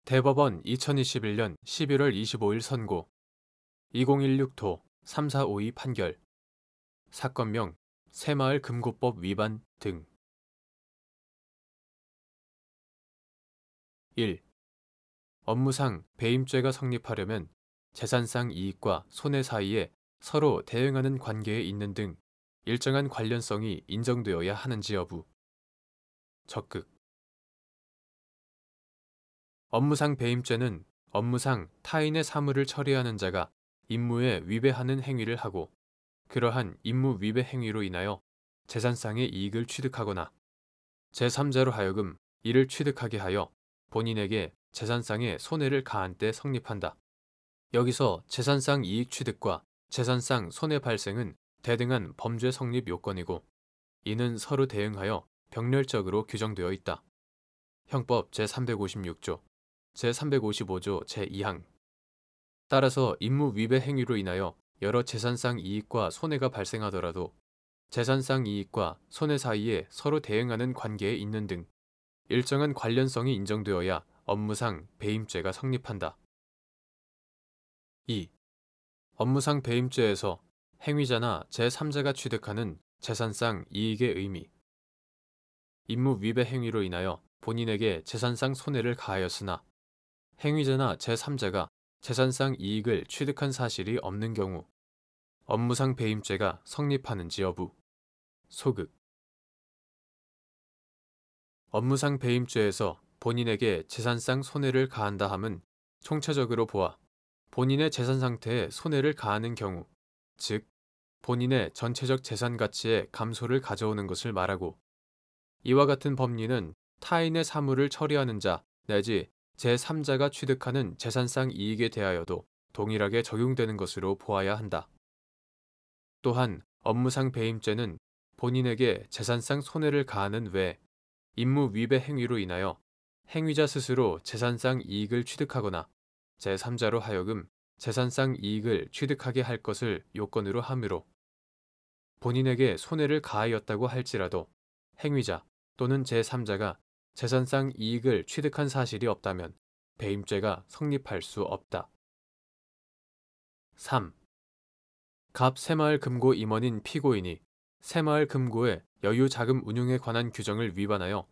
대법원 2021년 11월 25일 선고 2016도 3452 판결 사건명 새마을금고법 위반 등 1. 업무상 배임죄가 성립하려면 재산상 이익과 손해 사이에 서로 대응하는 관계에 있는 등 일정한 관련성이 인정되어야 하는지 여부. 적극. 업무상 배임죄는 업무상 타인의 사무를 처리하는 자가 임무에 위배하는 행위를 하고 그러한 임무 위배 행위로 인하여 재산상의 이익을 취득하거나 제3자로 하여금 이를 취득하게 하여 본인에게 재산상의 손해를 가한 때 성립한다. 여기서 재산상 이익 취득과 재산상 손해 발생은 대등한 범죄 성립 요건이고 이는 서로 대응하여 병렬적으로 규정되어 있다. 형법 제356조, 제355조 제2항. 따라서 임무 위배 행위로 인하여 여러 재산상 이익과 손해가 발생하더라도 재산상 이익과 손해 사이에 서로 대응하는 관계에 있는 등 일정한 관련성이 인정되어야 업무상 배임죄가 성립한다. 2. 업무상 배임죄에서 행위자나 제3자가 취득하는 재산상 이익의 의미. 임무 위배 행위로 인하여 본인에게 재산상 손해를 가하였으나 행위자나 제3자가 재산상 이익을 취득한 사실이 없는 경우 업무상 배임죄가 성립하는지 여부. 소극. 업무상 배임죄에서 본인에게 재산상 손해를 가한다 함은 총체적으로 보아 본인의 재산 상태에 손해를 가하는 경우, 즉 본인의 전체적 재산 가치의 감소를 가져오는 것을 말하고 이와 같은 법리는 타인의 사무를 처리하는 자 내지 제3자가 취득하는 재산상 이익에 대하여도 동일하게 적용되는 것으로 보아야 한다. 또한 업무상 배임죄는 본인에게 재산상 손해를 가하는 외 임무 위배 행위로 인하여 행위자 스스로 재산상 이익을 취득하거나 제3자로 하여금 재산상 이익을 취득하게 할 것을 요건으로 하므로 본인에게 손해를 가하였다고 할지라도 행위자 또는 제3자가 재산상 이익을 취득한 사실이 없다면 배임죄가 성립할 수 없다. 3. 갑 새마을금고 임원인 피고인이 새마을금고의 여유자금 운용에 관한 규정을 위반하여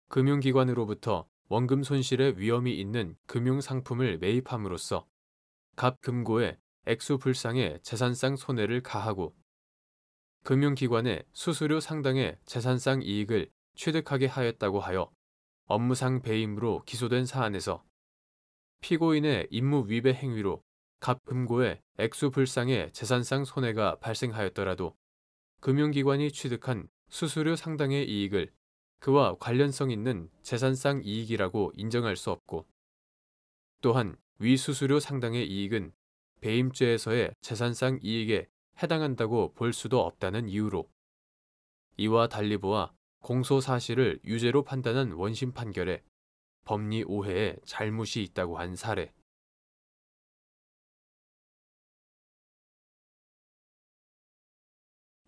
금융기관으로부터 원금 손실의 위험이 있는 금융상품을 매입함으로써 갑 금고의 액수 불상의 재산상 손해를 가하고 금융기관의 수수료 상당의 재산상 이익을 취득하게 하였다고 하여 업무상 배임으로 기소된 사안에서 피고인의 임무 위배 행위로 갑 금고의 액수 불상의 재산상 손해가 발생하였더라도 금융기관이 취득한 수수료 상당의 이익을 그와 관련성 있는 재산상 이익이라고 인정할 수 없고 또한 위 수수료 상당의 이익은 배임죄에서의 재산상 이익에 해당한다고 볼 수도 없다는 이유로 이와 달리 보아 공소 사실을 유죄로 판단한 원심 판결에 법리 오해에 잘못이 있다고 한 사례.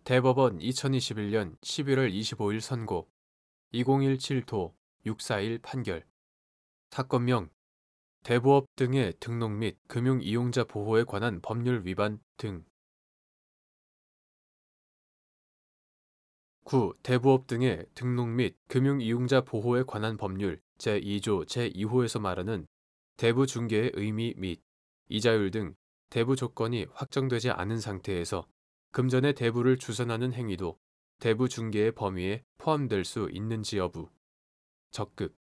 대법원 2021년 11월 25일 선고 2017도 641 판결 사건명 대부업 등의 등록 및 금융 이용자 보호에 관한 법률 위반 등 9. 대부업 등의 등록 및 금융 이용자 보호에 관한 법률 제2조 제2호에서 말하는 대부 중개의 의미 및 이자율 등 대부 조건이 확정되지 않은 상태에서 금전의 대부를 주선하는 행위도 대부 중개의 범위에 포함될 수 있는지 여부. 적극.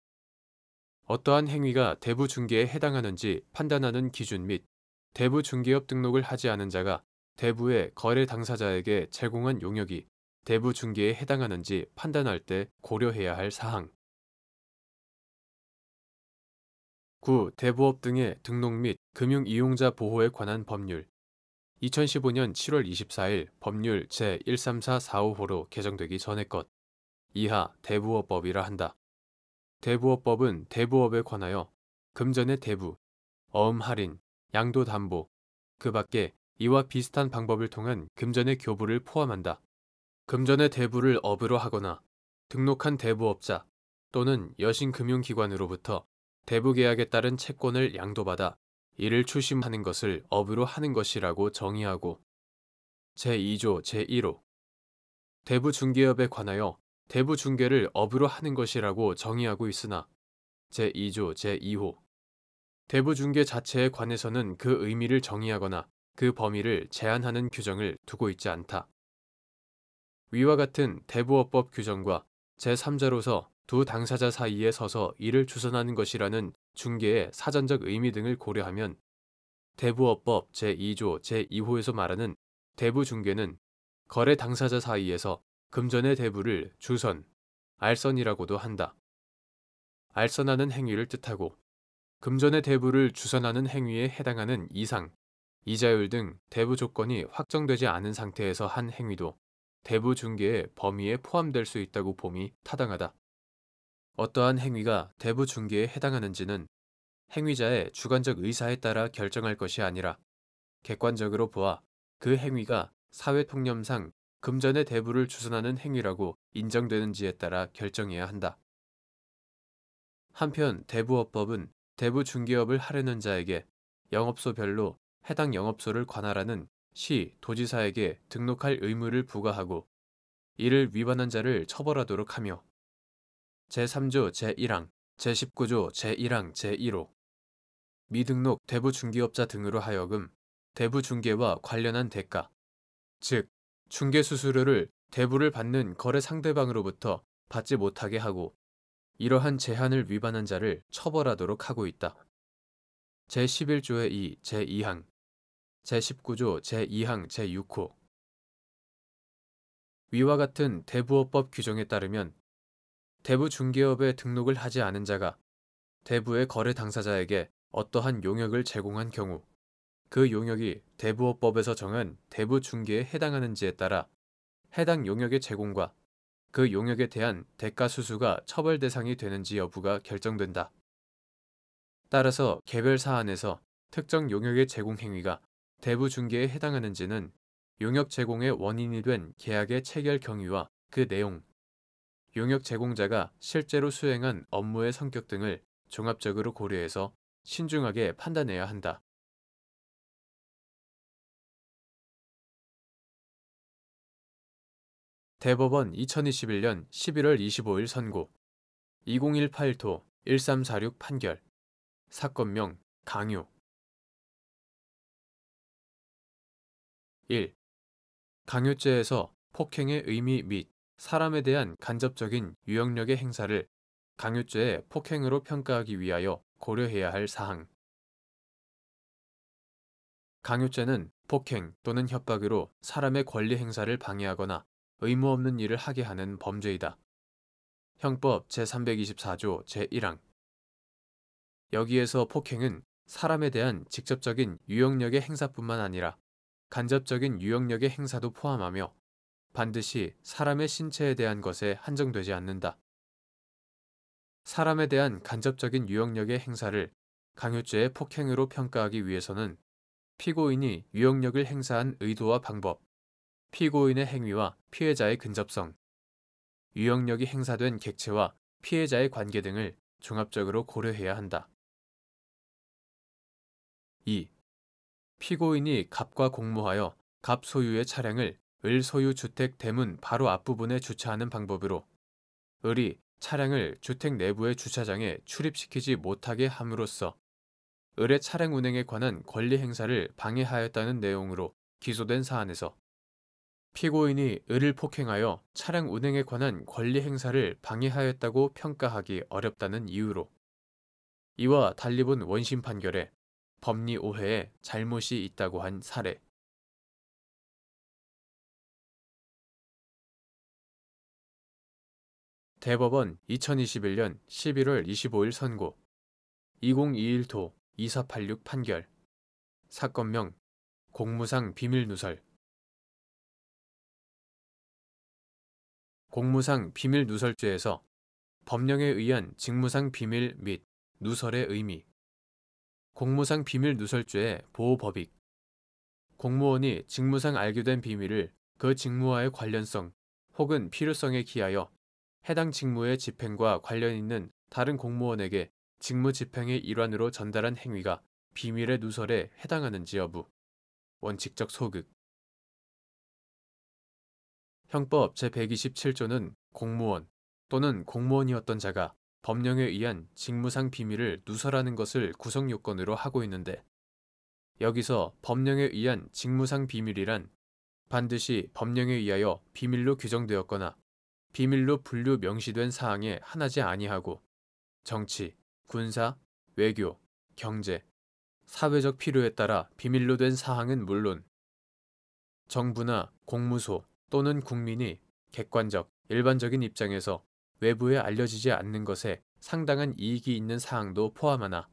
어떠한 행위가 대부 중개에 해당하는지 판단하는 기준 및 대부 중개업 등록을 하지 않은 자가 대부의 거래 당사자에게 제공한 용역이 대부 중개에 해당하는지 판단할 때 고려해야 할 사항. 9. 대부업 등의 등록 및 금융 이용자 보호에 관한 법률 2015년 7월 24일 법률 제134455호로 개정되기 전의 것. 이하 대부업법이라 한다. 대부업법은 대부업에 관하여 금전의 대부, 어음 할인, 양도 담보, 그 밖에 이와 비슷한 방법을 통한 금전의 교부를 포함한다. 금전의 대부를 업으로 하거나 등록한 대부업자 또는 여신금융기관으로부터 대부 계약에 따른 채권을 양도받아 이를 추심하는 것을 업으로 하는 것이라고 정의하고 제2조 제1호 대부 중개업에 관하여 대부 중개를 업으로 하는 것이라고 정의하고 있으나 제2조 제2호 대부 중개 자체에 관해서는 그 의미를 정의하거나 그 범위를 제한하는 규정을 두고 있지 않다. 위와 같은 대부업법 규정과 제3자로서 두 당사자 사이에 서서 이를 주선하는 것이라는 중개의 사전적 의미 등을 고려하면 대부업법 제2조 제2호에서 말하는 대부중개는 거래 당사자 사이에서 금전의 대부를 주선, 알선이라고도 한다. 알선하는 행위를 뜻하고 금전의 대부를 주선하는 행위에 해당하는 이상, 이자율 등 대부 조건이 확정되지 않은 상태에서 한 행위도 대부 중개의 범위에 포함될 수 있다고 봄이 타당하다. 어떠한 행위가 대부 중개에 해당하는지는 행위자의 주관적 의사에 따라 결정할 것이 아니라 객관적으로 보아 그 행위가 사회 통념상 금전의 대부를 주선하는 행위라고 인정되는지에 따라 결정해야 한다. 한편 대부업법은 대부 중개업을 하려는 자에게 영업소별로 해당 영업소를 관할하는 시, 도지사에게 등록할 의무를 부과하고 이를 위반한 자를 처벌하도록 하며 제3조 제1항, 제19조 제1항 제1호 미등록 대부중개업자 등으로 하여금 대부중개와 관련한 대가, 즉 중개수수료를 대부를 받는 거래 상대방으로부터 받지 못하게 하고 이러한 제한을 위반한 자를 처벌하도록 하고 있다. 제11조의 2 제2항, 제19조 제2항 제6호 위와 같은 대부업법 규정에 따르면 대부중개업에 등록을 하지 않은 자가 대부의 거래 당사자에게 어떠한 용역을 제공한 경우 그 용역이 대부업법에서 정한 대부중개에 해당하는지에 따라 해당 용역의 제공과 그 용역에 대한 대가 수수가 처벌 대상이 되는지 여부가 결정된다. 따라서 개별 사안에서 특정 용역의 제공 행위가 대부중개에 해당하는지는 용역 제공의 원인이 된 계약의 체결 경위와 그 내용, 용역 제공자가 실제로 수행한 업무의 성격 등을 종합적으로 고려해서 신중하게 판단해야 한다. 대법원 2021년 11월 25일 선고 2018도 1346 판결 사건명 강요 1. 강요죄에서 폭행의 의미 및 사람에 대한 간접적인 유형력의 행사를 강요죄의 폭행으로 평가하기 위하여 고려해야 할 사항. 강요죄는 폭행 또는 협박으로 사람의 권리 행사를 방해하거나 의무 없는 일을 하게 하는 범죄이다. 형법 제324조 제1항. 여기에서 폭행은 사람에 대한 직접적인 유형력의 행사뿐만 아니라 간접적인 유형력의 행사도 포함하며 반드시 사람의 신체에 대한 것에 한정되지 않는다. 사람에 대한 간접적인 유형력의 행사를 강요죄의 폭행으로 평가하기 위해서는 피고인이 유형력을 행사한 의도와 방법, 피고인의 행위와 피해자의 근접성, 유형력이 행사된 객체와 피해자의 관계 등을 종합적으로 고려해야 한다. 2. 피고인이 갑과 공모하여 갑 소유의 차량을 을 소유 주택 대문 바로 앞부분에 주차하는 방법으로 을이 차량을 주택 내부의 주차장에 출입시키지 못하게 함으로써 을의 차량 운행에 관한 권리 행사를 방해하였다는 내용으로 기소된 사안에서 피고인이 을을 폭행하여 차량 운행에 관한 권리 행사를 방해하였다고 평가하기 어렵다는 이유로 이와 달리 본 원심 판결에 법리 오해에 잘못이 있다고 한 사례. 대법원 2021년 11월 25일 선고 2021도 2486 판결 사건명 공무상 비밀누설 공무상 비밀누설죄에서 법령에 의한 직무상 비밀 및 누설의 의미 공무상 비밀누설죄의 보호법익 공무원이 직무상 알게 된 비밀을 그 직무와의 관련성 혹은 필요성에 기하여 해당 직무의 집행과 관련 있는 다른 공무원에게 직무집행의 일환으로 전달한 행위가 비밀의 누설에 해당하는지 여부. 원칙적 소극. 형법 제127조는 공무원 또는 공무원이었던 자가 법령에 의한 직무상 비밀을 누설하는 것을 구성 요건으로 하고 있는데, 여기서 법령에 의한 직무상 비밀이란 반드시 법령에 의하여 비밀로 규정되었거나 비밀로 분류 명시된 사항에 한하지 아니하고 정치, 군사, 외교, 경제, 사회적 필요에 따라 비밀로 된 사항은 물론 정부나 공무소 또는 국민이 객관적, 일반적인 입장에서 외부에 알려지지 않는 것에 상당한 이익이 있는 사항도 포함하나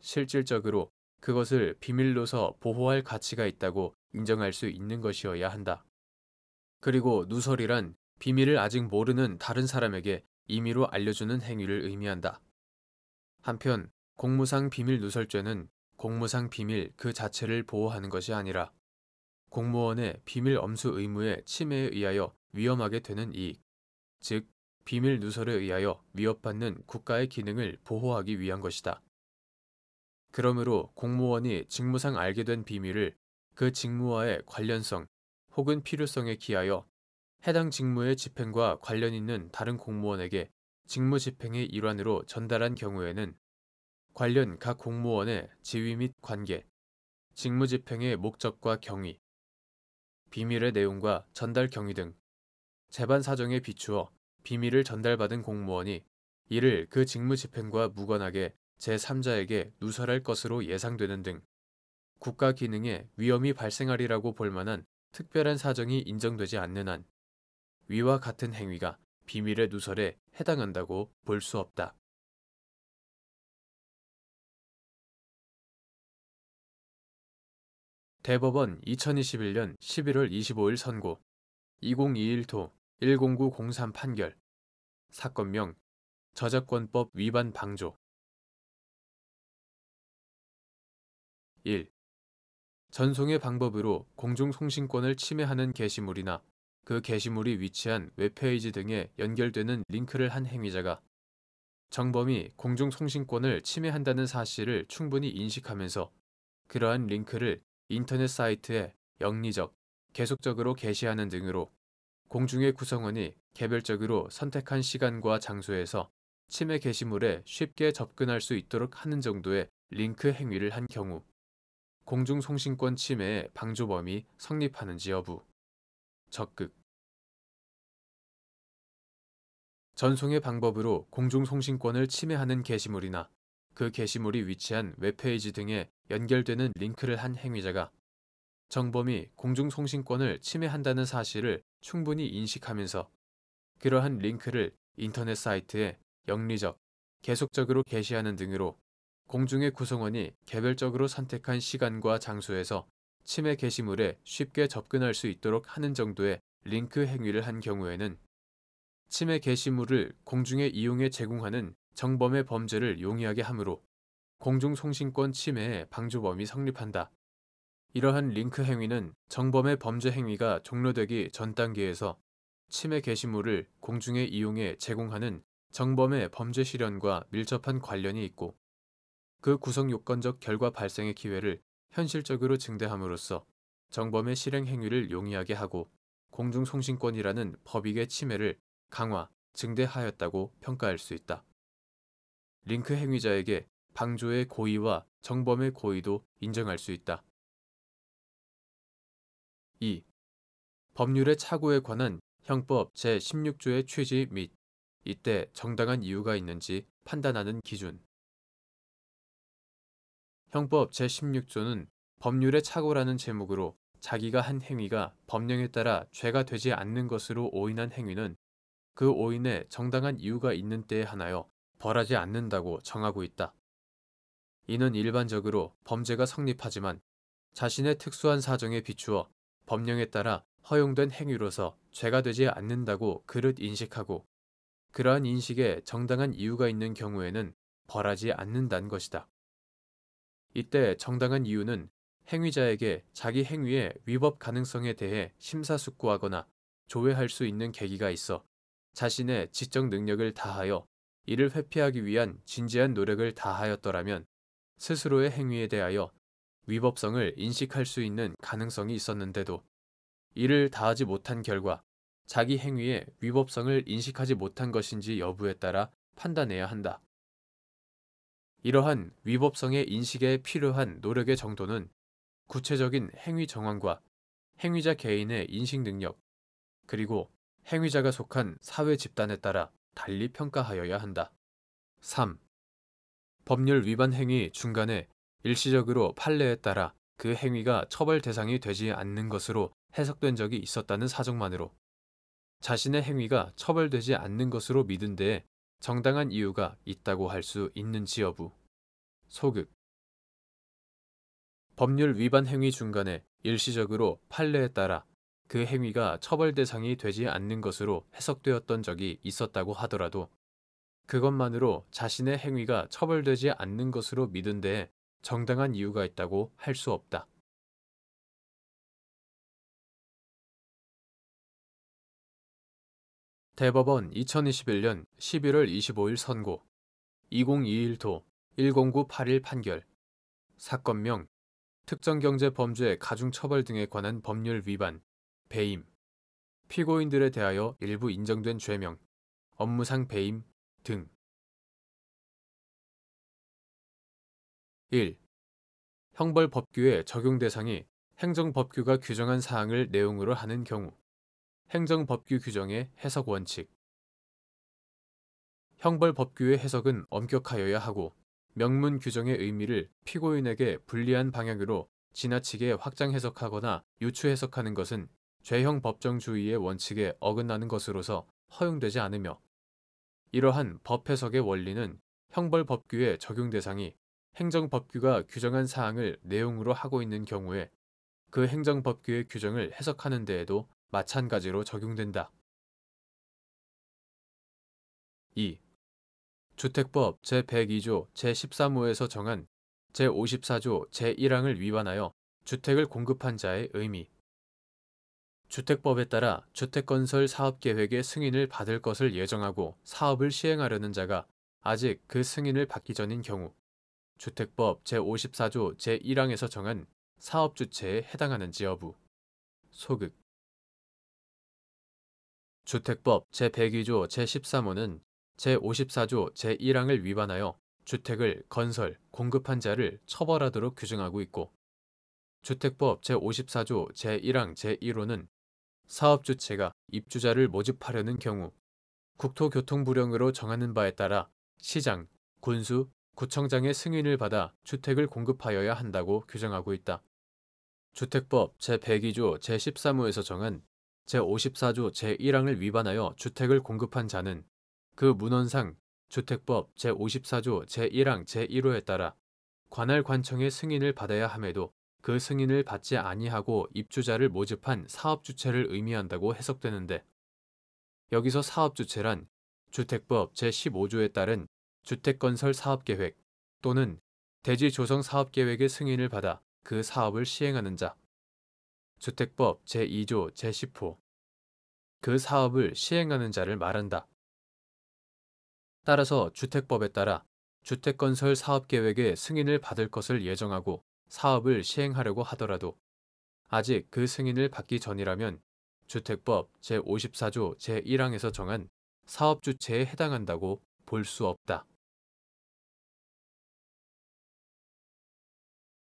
실질적으로 그것을 비밀로서 보호할 가치가 있다고 인정할 수 있는 것이어야 한다. 그리고 누설이란 비밀을 아직 모르는 다른 사람에게 임의로 알려주는 행위를 의미한다. 한편 공무상 비밀 누설죄는 공무상 비밀 그 자체를 보호하는 것이 아니라 공무원의 비밀 엄수 의무의 침해에 의하여 위험하게 되는 이익, 즉 비밀 누설에 의하여 위협받는 국가의 기능을 보호하기 위한 것이다. 그러므로 공무원이 직무상 알게 된 비밀을 그 직무와의 관련성 혹은 필요성에 기하여 해당 직무의 집행과 관련 있는 다른 공무원에게 직무 집행의 일환으로 전달한 경우에는 관련 각 공무원의 지위 및 관계, 직무 집행의 목적과 경위, 비밀의 내용과 전달 경위 등 재반 사정에 비추어 비밀을 전달받은 공무원이 이를 그 직무 집행과 무관하게 제3자에게 누설할 것으로 예상되는 등 국가 기능에 위험이 발생하리라고 볼 만한 특별한 사정이 인정되지 않는 한 위와 같은 행위가 비밀의 누설에 해당한다고 볼 수 없다. 대법원 2021년 11월 25일 선고 2021도 10903 판결 사건명 저작권법 위반 방조 1. 전송의 방법으로 공중송신권을 침해하는 게시물이나 그 게시물이 위치한 웹페이지 등에 연결되는 링크를 한 행위자가 정범이 공중송신권을 침해한다는 사실을 충분히 인식하면서 그러한 링크를 인터넷 사이트에 영리적, 계속적으로 게시하는 등으로 공중의 구성원이 개별적으로 선택한 시간과 장소에서 침해 게시물에 쉽게 접근할 수 있도록 하는 정도의 링크 행위를 한 경우 공중송신권 침해의 방조범이 성립하는지 여부. 적극. 전송의 방법으로 공중송신권을 침해하는 게시물이나 그 게시물이 위치한 웹페이지 등에 연결되는 링크를 한 행위자가 정범이 공중송신권을 침해한다는 사실을 충분히 인식하면서 그러한 링크를 인터넷 사이트에 영리적, 계속적으로 게시하는 등으로 공중의 구성원이 개별적으로 선택한 시간과 장소에서 침해 게시물에 쉽게 접근할 수 있도록 하는 정도의 링크 행위를 한 경우에는 침해 게시물을 공중에 이용해 제공하는 정범의 범죄를 용이하게 하므로 공중송신권 침해의 방조범이 성립한다. 이러한 링크 행위는 정범의 범죄 행위가 종료되기 전 단계에서 침해 게시물을 공중에 이용해 제공하는 정범의 범죄 실현과 밀접한 관련이 있고 그 구성 요건적 결과 발생의 기회를 현실적으로 증대함으로써 정범의 실행 행위를 용이하게 하고 공중송신권이라는 법익의 침해를 강화, 증대하였다고 평가할 수 있다. 링크 행위자에게 방조의 고의와 정범의 고의도 인정할 수 있다. 2. 법률의 착오에 관한 형법 제16조의 취지 및 이때 정당한 이유가 있는지 판단하는 기준. 형법 제16조는 법률의 착오라는 제목으로 자기가 한 행위가 법령에 따라 죄가 되지 않는 것으로 오인한 행위는 그 오인에 정당한 이유가 있는 때에 한하여 벌하지 않는다고 정하고 있다. 이는 일반적으로 범죄가 성립하지만 자신의 특수한 사정에 비추어 법령에 따라 허용된 행위로서 죄가 되지 않는다고 그릇 인식하고 그러한 인식에 정당한 이유가 있는 경우에는 벌하지 않는다는 것이다. 이때 정당한 이유는 행위자에게 자기 행위의 위법 가능성에 대해 심사숙고하거나 조회할 수 있는 계기가 있어 자신의 지적 능력을 다하여 이를 회피하기 위한 진지한 노력을 다하였더라면 스스로의 행위에 대하여 위법성을 인식할 수 있는 가능성이 있었는데도 이를 다하지 못한 결과 자기 행위의 위법성을 인식하지 못한 것인지 여부에 따라 판단해야 한다. 이러한 위법성의 인식에 필요한 노력의 정도는 구체적인 행위 정황과 행위자 개인의 인식 능력, 그리고 행위자가 속한 사회 집단에 따라 달리 평가하여야 한다. 3. 법률 위반 행위 중간에 일시적으로 판례에 따라 그 행위가 처벌 대상이 되지 않는 것으로 해석된 적이 있었다는 사정만으로 자신의 행위가 처벌되지 않는 것으로 믿은 데에 정당한 이유가 있다고 할 수 있는지 여부. 소극. 법률 위반 행위 중간에 일시적으로 판례에 따라 그 행위가 처벌 대상이 되지 않는 것으로 해석되었던 적이 있었다고 하더라도 그것만으로 자신의 행위가 처벌되지 않는 것으로 믿은 데에 정당한 이유가 있다고 할 수 없다. 대법원 2021년 11월 25일 선고 2021도 1098일 판결 사건명 특정경제범죄 가중처벌 등에 관한 법률 위반 배임 피고인들에 대하여 일부 인정된 죄명 업무상 배임 등 1. 형벌법규의 적용 대상이 행정법규가 규정한 사항을 내용으로 하는 경우 행정법규 규정의 해석 원칙 형벌법규의 해석은 엄격하여야 하고 명문 규정의 의미를 피고인에게 불리한 방향으로 지나치게 확장 해석하거나 유추 해석하는 것은 죄형 법정주의의 원칙에 어긋나는 것으로서 허용되지 않으며 이러한 법 해석의 원리는 형벌법규의 적용 대상이 행정법규가 규정한 사항을 내용으로 하고 있는 경우에 그 행정법규의 규정을 해석하는 데에도 마찬가지로 적용된다. 2. 주택법 제102조 제13호에서 정한 제54조 제1항을 위반하여 주택을 공급한 자의 의미 주택법에 따라 주택건설 사업계획의 승인을 받을 것을 예정하고 사업을 시행하려는 자가 아직 그 승인을 받기 전인 경우 주택법 제54조 제1항에서 정한 사업주체에 해당하는지 여부 소극 주택법 제102조 제13호는 제54조 제1항을 위반하여 주택을 건설, 공급한 자를 처벌하도록 규정하고 있고 주택법 제54조 제1항 제1호는 사업주체가 입주자를 모집하려는 경우 국토교통부령으로 정하는 바에 따라 시장, 군수, 구청장의 승인을 받아 주택을 공급하여야 한다고 규정하고 있다. 주택법 제102조 제13호에서 정한 제54조 제1항을 위반하여 주택을 공급한 자는 그 문헌상 주택법 제54조 제1항 제1호에 따라 관할 관청의 승인을 받아야 함에도 그 승인을 받지 아니하고 입주자를 모집한 사업주체를 의미한다고 해석되는데 여기서 사업주체란 주택법 제15조에 따른 주택건설 사업계획 또는 대지조성 사업계획의 승인을 받아 그 사업을 시행하는 자 주택법 제2조 제10호 그 사업을 시행하는 자를 말한다. 따라서 주택법에 따라 주택건설 사업계획의 승인을 받을 것을 예정하고 사업을 시행하려고 하더라도 아직 그 승인을 받기 전이라면 주택법 제54조 제1항에서 정한 사업주체에 해당한다고 볼 수 없다.